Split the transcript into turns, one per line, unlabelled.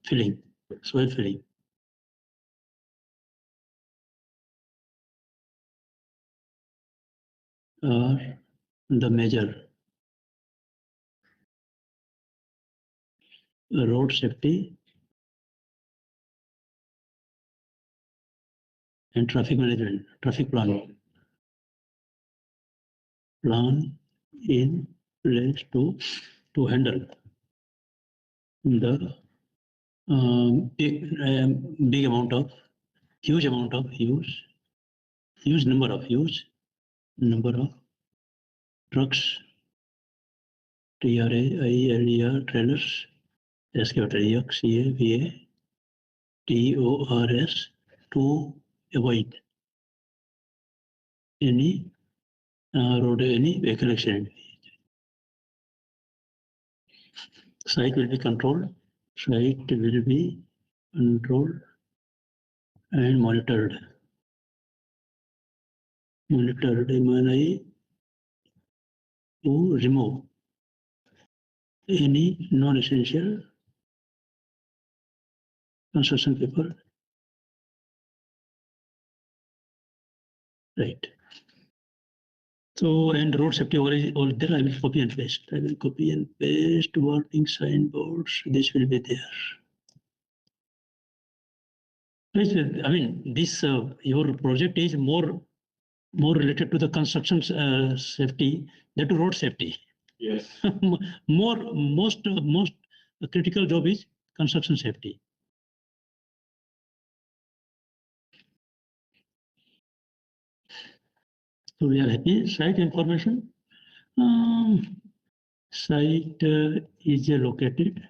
filling, soil filling. The major road safety and traffic management, traffic plan in place to handle the big amount of huge number of trucks, TRA, trailers, excavator, CA, TORS, to avoid any any vehicle accident. Site will be controlled. Site will be controlled and monitored. MNI to remove any non-essential construction paper. Right. So, and road safety all there, I will copy and paste. Warning signboards. This will be there. I mean, this your project is more related to the construction safety than to road safety.
Yes.
most critical job is construction safety. So we are happy. Site information. Site is located